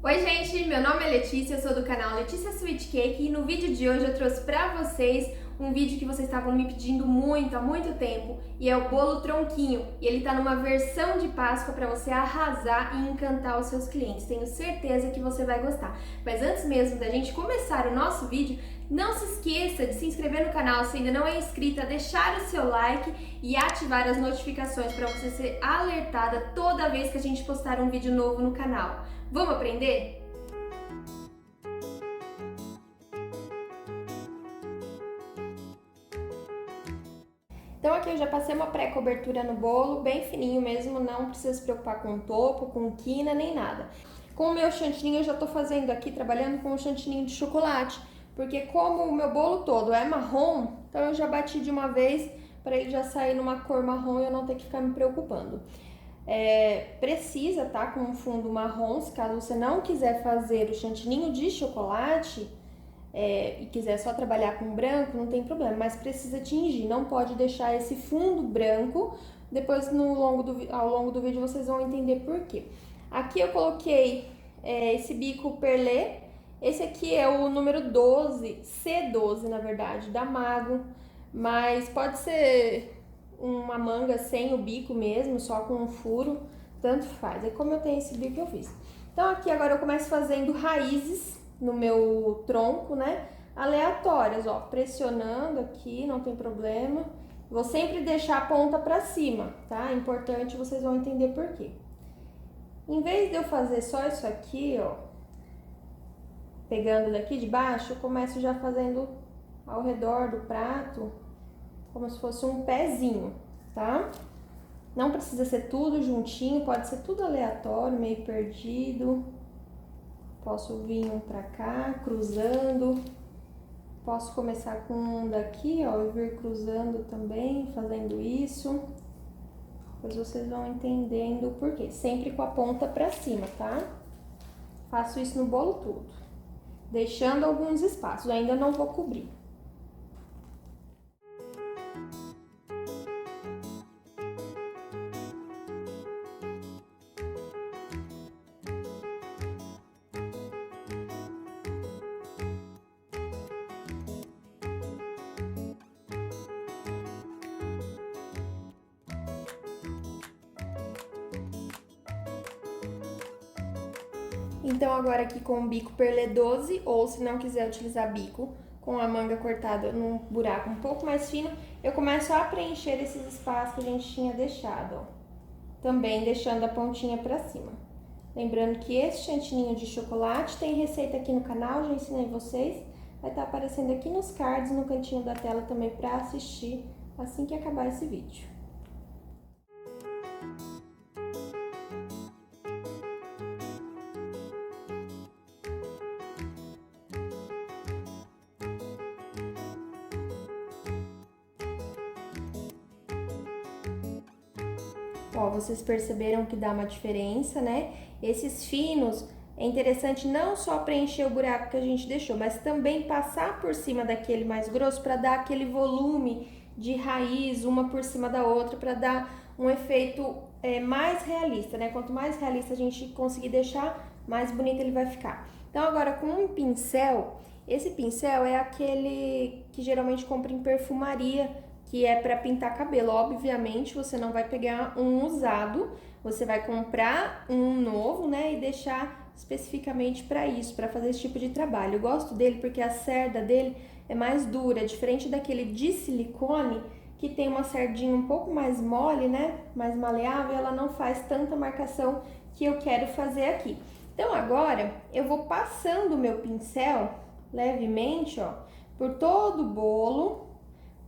Oi gente, meu nome é Letícia, eu sou do canal Letícia Sweet Cake e no vídeo de hoje eu trouxe pra vocês um vídeo que vocês estavam me pedindo há muito tempo, e é o bolo tronquinho, e ele tá numa versão de Páscoa pra você arrasar e encantar os seus clientes. Tenho certeza que você vai gostar. Mas antes mesmo da gente começar o nosso vídeo, não se esqueça de se inscrever no canal se ainda não é inscrita, deixar o seu like e ativar as notificações para você ser alertada toda vez que a gente postar um vídeo novo no canal. Vamos aprender? Então aqui eu já passei uma pré-cobertura no bolo, bem fininho mesmo, não precisa se preocupar com topo, com quina, nem nada. Com o meu chantilly eu já tô fazendo aqui, trabalhando com o chantilly de chocolate, porque como o meu bolo todo é marrom, então eu já bati de uma vez para ele já sair numa cor marrom e eu não ter que ficar me preocupando. Precisa tá com um fundo marrom, se caso você não quiser fazer o chantilly de chocolate e quiser só trabalhar com branco, não tem problema, mas precisa tingir, não pode deixar esse fundo branco. Depois ao longo do vídeo vocês vão entender por quê. Aqui eu coloquei esse bico perlé, esse aqui é o número 12, C12 na verdade, da Mago, mas pode ser uma manga sem o bico mesmo, só com um furo, tanto faz. É como eu tenho esse bico que eu fiz. Então aqui agora eu começo fazendo raízes no meu tronco, né? Aleatórias, ó, pressionando aqui, não tem problema. Vou sempre deixar a ponta pra cima, tá? É importante, vocês vão entender por quê. Em vez de eu fazer só isso aqui, ó, pegando daqui de baixo, eu começo já fazendo ao redor do prato, como se fosse um pezinho, tá? Não precisa ser tudo juntinho, pode ser tudo aleatório, meio perdido. Posso vir um pra cá, cruzando. Posso começar com um daqui, ó, e vir cruzando também, fazendo isso. Depois vocês vão entendendo o porquê. Sempre com a ponta pra cima, tá? Faço isso no bolo todo, deixando alguns espaços, ainda não vou cobrir. Então agora aqui com o bico perlé 12, ou se não quiser utilizar bico, com a manga cortada num buraco um pouco mais fino, eu começo a preencher esses espaços que a gente tinha deixado, ó. Também deixando a pontinha pra cima. Lembrando que esse chantilly de chocolate tem receita aqui no canal, já ensinei vocês. Vai estar aparecendo aqui nos cards, no cantinho da tela também pra assistir assim que acabar esse vídeo. Ó, vocês perceberam que dá uma diferença, né? Esses finos, é interessante não só preencher o buraco que a gente deixou, mas também passar por cima daquele mais grosso para dar aquele volume de raiz, uma por cima da outra, para dar um efeito mais realista, né? Quanto mais realista a gente conseguir deixar, mais bonito ele vai ficar. Então agora com um pincel, esse pincel é aquele que geralmente compra em perfumaria, que é para pintar cabelo. Obviamente, você não vai pegar um usado, você vai comprar um novo, né, e deixar especificamente para isso, para fazer esse tipo de trabalho. Eu gosto dele porque a cerda dele é mais dura, diferente daquele de silicone, que tem uma cerdinha um pouco mais mole, né, mais maleável, ela não faz tanta marcação que eu quero fazer aqui. Então agora eu vou passando o meu pincel levemente, ó, por todo o bolo,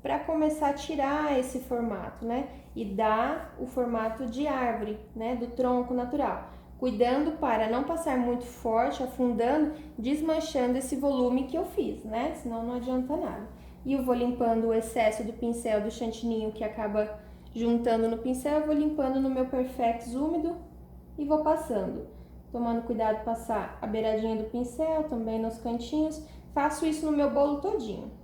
para começar a tirar esse formato, né? E dar o formato de árvore, né? Do tronco natural. Cuidando para não passar muito forte, afundando, desmanchando esse volume que eu fiz, né? Senão não adianta nada. E eu vou limpando o excesso do pincel, do chantininho que acaba juntando no pincel, eu vou limpando no meu Perfex úmido e vou passando. Tomando cuidado de passar a beiradinha do pincel, também nos cantinhos. Faço isso no meu bolo todinho.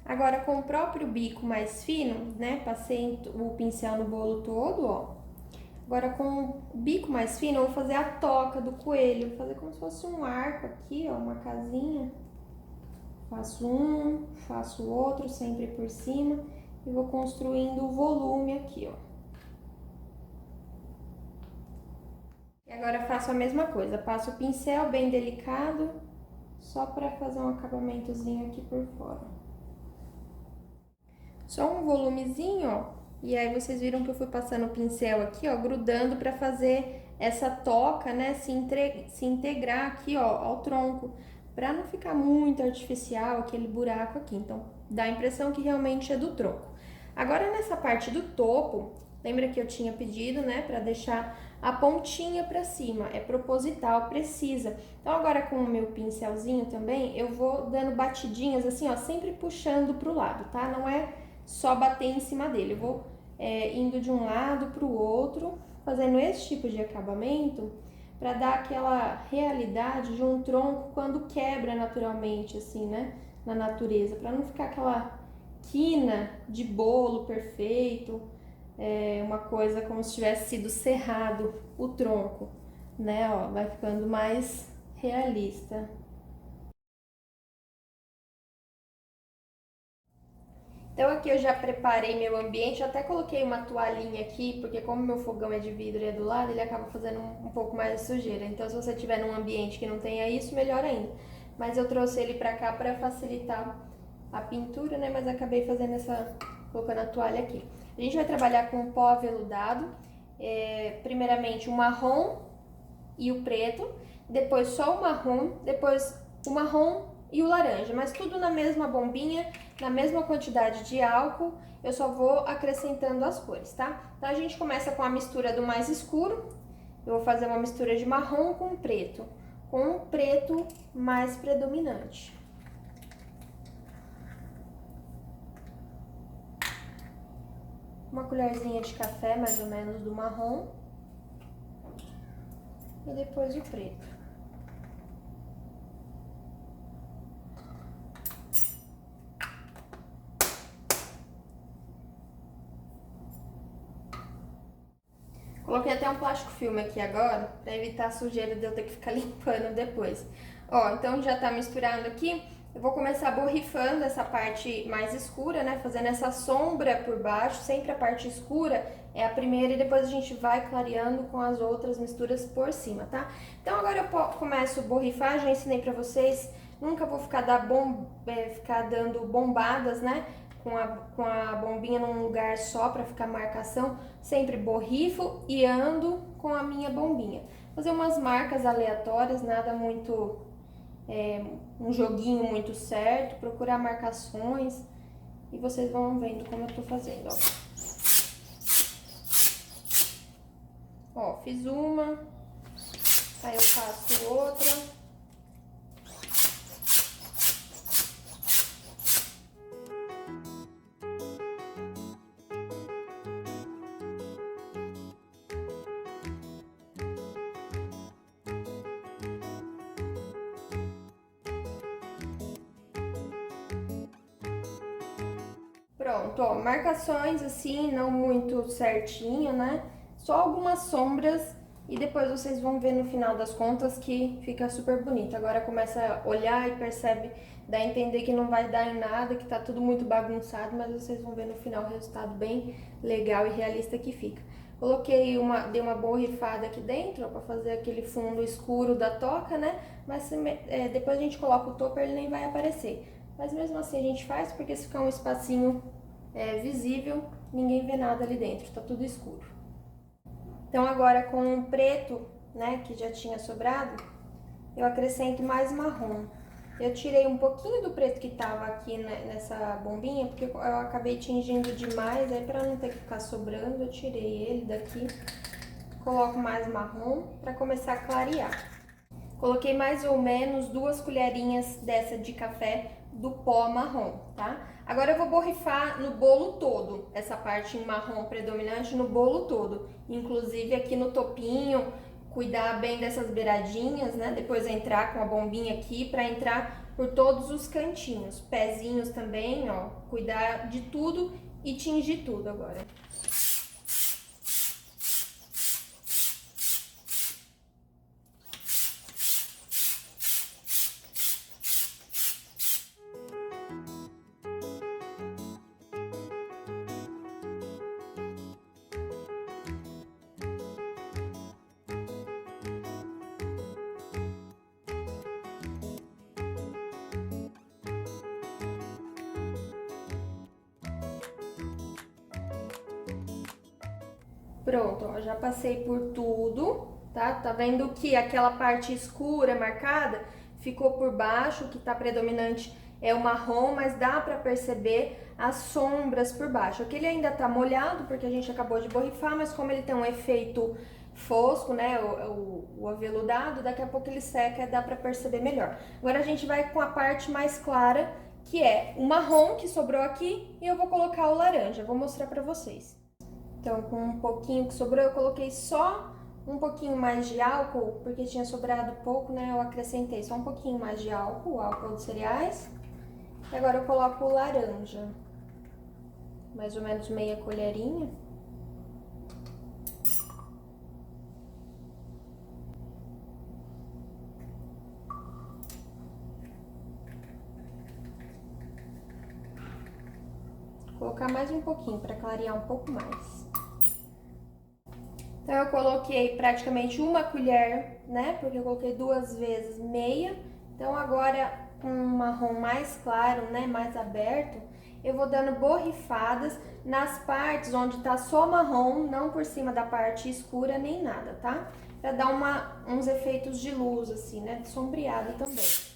Agora, com o próprio bico mais fino, né, passei o pincel no bolo todo, ó. Agora, com o bico mais fino, eu vou fazer a toca do coelho. Vou fazer como se fosse um arco aqui, ó, uma casinha. Faço um, faço o outro, sempre por cima. E vou construindo o volume aqui, ó. E agora faço a mesma coisa. Passo o pincel bem delicado, só para fazer um acabamentozinho aqui por fora. Só um volumezinho, ó. E aí vocês viram que eu fui passando o pincel aqui, ó, grudando para fazer essa toca, né, se integrar aqui, ó, ao tronco, para não ficar muito artificial aquele buraco aqui. Então, dá a impressão que realmente é do tronco. Agora, nessa parte do topo, lembra que eu tinha pedido, né, para deixar a pontinha para cima, é proposital, precisa. Então, agora com o meu pincelzinho também, eu vou dando batidinhas assim, ó, sempre puxando pro lado, tá? Não é só bater em cima dele, eu vou indo de um lado pro outro, fazendo esse tipo de acabamento, para dar aquela realidade de um tronco quando quebra naturalmente, assim, né, na natureza, para não ficar aquela quina de bolo perfeito, uma coisa como se tivesse sido serrado o tronco, né, ó, vai ficando mais realista. Então aqui eu já preparei meu ambiente, eu até coloquei uma toalhinha aqui, porque como meu fogão é de vidro e é do lado, ele acaba fazendo um pouco mais de sujeira. Então se você tiver num ambiente que não tenha isso, melhor ainda. Mas eu trouxe ele pra cá pra facilitar a pintura, né? Mas acabei fazendo colocando a toalha aqui. A gente vai trabalhar com pó aveludado, primeiramente o marrom e o preto, depois só o marrom, depois o marrom e o laranja, mas tudo na mesma bombinha, na mesma quantidade de álcool, eu só vou acrescentando as cores, tá? Então a gente começa com a mistura do mais escuro, eu vou fazer uma mistura de marrom com o preto mais predominante. Uma colherzinha de café, mais ou menos, do marrom, e depois o preto. Coloquei até um plástico filme aqui agora, para evitar a sujeira de eu ter que ficar limpando depois. Ó, então já tá misturado aqui, eu vou começar borrifando essa parte mais escura, né, fazendo essa sombra por baixo, sempre a parte escura é a primeira e depois a gente vai clareando com as outras misturas por cima, tá? Então agora eu começo a borrifar, já ensinei pra vocês, nunca vou ficar dando bombadas, né, com a bombinha num lugar só para ficar marcação, sempre borrifo e ando com a minha bombinha. Fazer umas marcas aleatórias, nada muito, um joguinho muito certo, procurar marcações e vocês vão vendo como eu tô fazendo, ó. Ó, fiz uma, aí eu faço outra. Pronto, ó, marcações assim, não muito certinho, né? Só algumas sombras e depois vocês vão ver no final das contas que fica super bonito. Agora começa a olhar e percebe, dá a entender que não vai dar em nada, que tá tudo muito bagunçado, mas vocês vão ver no final o resultado bem legal e realista que fica. Dei uma borrifada aqui dentro, ó, pra fazer aquele fundo escuro da toca, né? Mas depois a gente coloca o topper, ele nem vai aparecer. Mas mesmo assim a gente faz, porque se ficar um espacinho visível, ninguém vê nada ali dentro, tá tudo escuro. Então agora com o preto, né, que já tinha sobrado, eu acrescento mais marrom. Eu tirei um pouquinho do preto que tava aqui nessa bombinha, porque eu acabei tingindo demais, aí pra não ter que ficar sobrando, eu tirei ele daqui. Coloco mais marrom pra começar a clarear. Coloquei mais ou menos 2 colherinhas dessa de café do pó marrom, tá? Agora eu vou borrifar no bolo todo, essa parte em marrom predominante no bolo todo, inclusive aqui no topinho, cuidar bem dessas beiradinhas, né? Depois entrar com a bombinha aqui para entrar por todos os cantinhos. Pezinhos também, ó. Cuidar de tudo e tingir tudo agora. Pronto, ó, já passei por tudo, tá? Tá vendo que aquela parte escura marcada ficou por baixo, o que tá predominante é o marrom, mas dá pra perceber as sombras por baixo. Aqui ele ainda tá molhado, porque a gente acabou de borrifar, mas como ele tem um efeito fosco, né, o aveludado, daqui a pouco ele seca e dá pra perceber melhor. Agora a gente vai com a parte mais clara, que é o marrom que sobrou aqui, e eu vou colocar o laranja, vou mostrar pra vocês. Então, com um pouquinho que sobrou, eu coloquei só um pouquinho mais de álcool, porque tinha sobrado pouco, né? Eu acrescentei só um pouquinho mais de álcool, álcool de cereais. E agora eu coloco o laranja, mais ou menos meia colherinha. Vou colocar mais um pouquinho para clarear um pouco mais. Então, eu coloquei praticamente uma colher, né? Porque eu coloquei 2 vezes meia. Então, agora com um marrom mais claro, né? Mais aberto, eu vou dando borrifadas nas partes onde tá só marrom, não por cima da parte escura nem nada, tá? Pra dar uns efeitos de luz, assim, né? De sombreado também.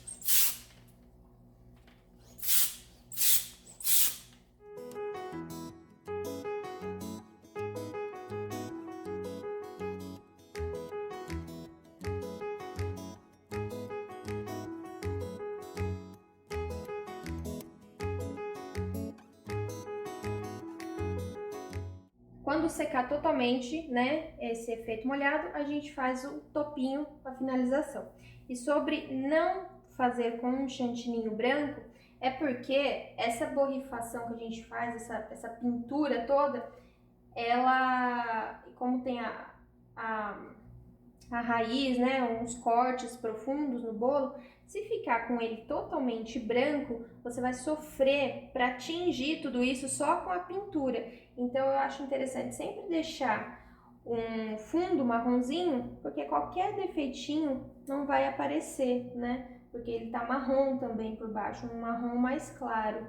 Quando secar totalmente, né, esse efeito molhado, a gente faz o topinho para finalização. E sobre não fazer com um chantininho branco, é porque essa borrifação que a gente faz, essa pintura toda, ela, como tem a a raiz, né, uns cortes profundos no bolo, se ficar com ele totalmente branco, você vai sofrer para tingir tudo isso só com a pintura. Então eu acho interessante sempre deixar um fundo marronzinho, porque qualquer defeitinho não vai aparecer, né? Porque ele tá marrom também por baixo, um marrom mais claro.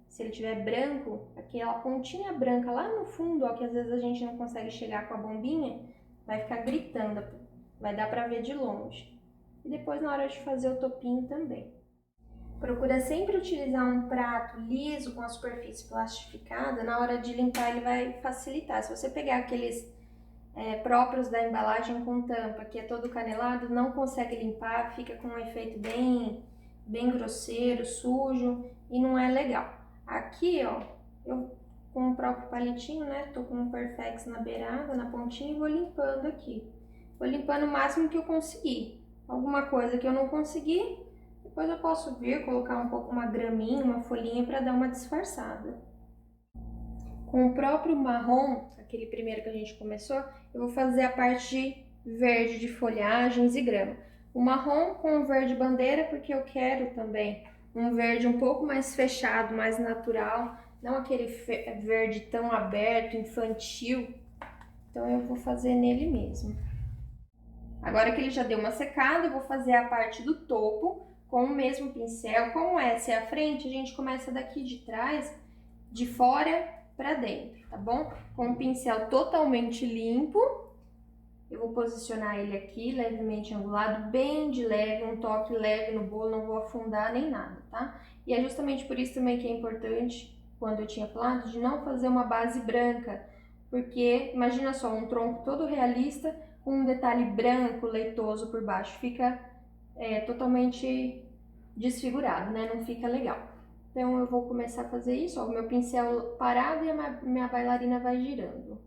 Se ele tiver branco, aquela pontinha branca lá no fundo, ó, que às vezes a gente não consegue chegar com a bombinha, vai ficar gritando, vai dar pra ver de longe. E depois na hora de fazer o topinho também. Procura sempre utilizar um prato liso com a superfície plastificada, na hora de limpar ele vai facilitar. Se você pegar aqueles próprios da embalagem com tampa, que é todo canelado, não consegue limpar, fica com um efeito bem grosseiro, sujo e não é legal. Aqui, ó, eu com o próprio palitinho, né, tô com um Perfex na beirada, na pontinha e vou limpando aqui. Vou limpando o máximo que eu conseguir. Alguma coisa que eu não consegui, depois eu posso vir colocar um pouco, uma graminha, uma folhinha para dar uma disfarçada. Com o próprio marrom, aquele primeiro que a gente começou, eu vou fazer a parte verde de folhagens e grama. O marrom com o verde bandeira, porque eu quero também um verde um pouco mais fechado, mais natural, não aquele verde tão aberto, infantil. Então eu vou fazer nele mesmo. Agora que ele já deu uma secada, eu vou fazer a parte do topo com o mesmo pincel. Como essa é a frente, a gente começa daqui de trás, de fora para dentro, tá bom? Com o pincel totalmente limpo, eu vou posicionar ele aqui, levemente angulado, bem de leve, um toque leve no bolo, não vou afundar nem nada, tá? E é justamente por isso também que é importante, quando eu tinha falado, de não fazer uma base branca, porque imagina só, um tronco todo realista, com um detalhe branco, leitoso por baixo, fica totalmente desfigurado, né? Não fica legal. Então eu vou começar a fazer isso, ó, o meu pincel parado e a minha bailarina vai girando.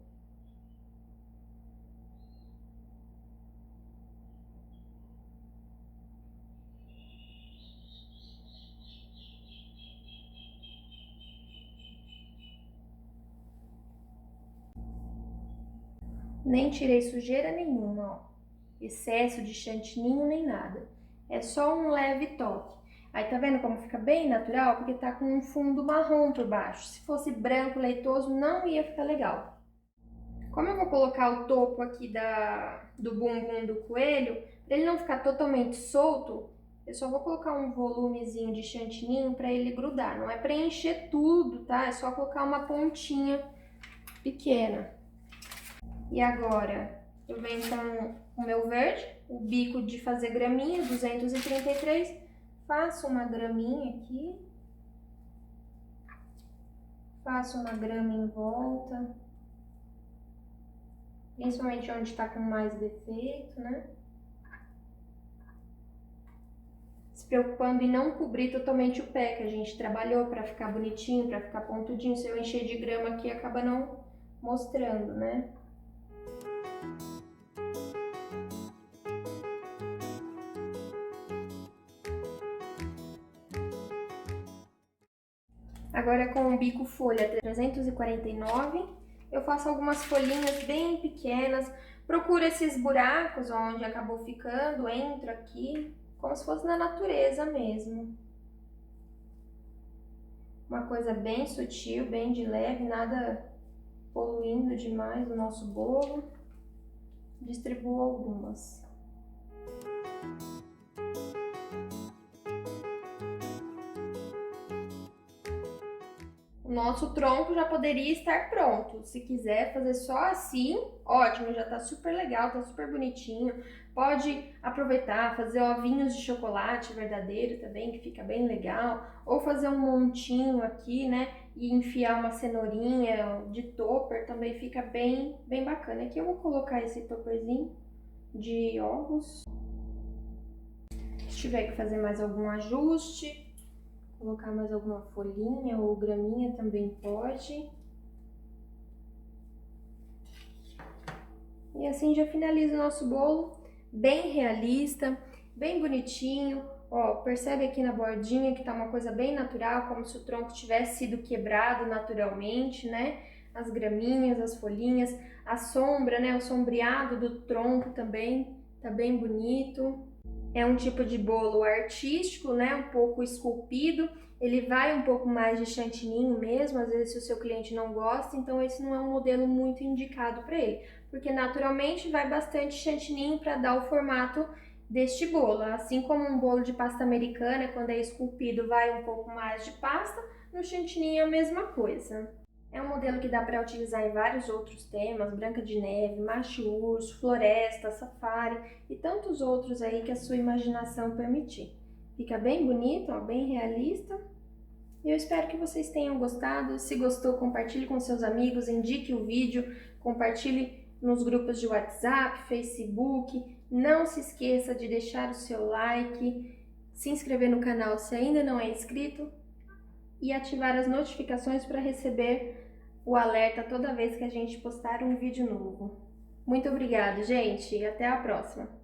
Nem tirei sujeira nenhuma, ó. Excesso de chantininho nem nada. É só um leve toque. Aí tá vendo como fica bem natural? Porque tá com um fundo marrom por baixo. Se fosse branco leitoso, não ia ficar legal. Como eu vou colocar o topo aqui do bumbum do coelho, para ele não ficar totalmente solto, eu só vou colocar um volumezinho de chantininho para ele grudar. Não é preencher tudo, tá? É só colocar uma pontinha pequena. E agora eu venho com o meu verde, o bico de fazer graminha, 233. Faço uma graminha aqui. Faço uma grama em volta. Principalmente onde está com mais defeito, né? Se preocupando em não cobrir totalmente o pé, que a gente trabalhou para ficar bonitinho, para ficar pontudinho. Se eu encher de grama aqui, acaba não mostrando, né? Agora com o bico folha 349, eu faço algumas folhinhas bem pequenas. Procuro esses buracos onde acabou ficando, entro aqui, como se fosse na natureza mesmo. Uma coisa bem sutil, bem de leve, nada poluindo demais o nosso bolo. Distribuo algumas. O nosso tronco já poderia estar pronto. Se quiser fazer só assim, ótimo, já tá super legal, tá super bonitinho. Pode aproveitar, fazer ovinhos de chocolate verdadeiro também, que fica bem legal. Ou fazer um montinho aqui, né? E enfiar uma cenourinha de topper também fica bem bacana. Aqui eu vou colocar esse topperzinho de ovos. Se tiver que fazer mais algum ajuste, colocar mais alguma folhinha ou graminha também pode. E assim já finaliza o nosso bolo, bem realista, bem bonitinho. Ó, percebe aqui na bordinha que tá uma coisa bem natural, como se o tronco tivesse sido quebrado naturalmente, né? As graminhas, as folhinhas, a sombra, né? O sombreado do tronco também tá bem bonito. É um tipo de bolo artístico, né? Um pouco esculpido. Ele vai um pouco mais de chantininho mesmo, às vezes se o seu cliente não gosta, então esse não é um modelo muito indicado para ele, porque naturalmente vai bastante chantininho para dar o formato deste bolo. Assim como um bolo de pasta americana, quando é esculpido vai um pouco mais de pasta, no chantininho é a mesma coisa. É um modelo que dá para utilizar em vários outros temas, Branca de Neve, Macho Urso, Floresta, Safari e tantos outros aí que a sua imaginação permitir. Fica bem bonito, ó, bem realista. E eu espero que vocês tenham gostado. Se gostou, compartilhe com seus amigos, indique o vídeo, compartilhe nos grupos de WhatsApp, Facebook. Não se esqueça de deixar o seu like, se inscrever no canal se ainda não é inscrito e ativar as notificações para receber o alerta toda vez que a gente postar um vídeo novo. Muito obrigada, gente, e até a próxima!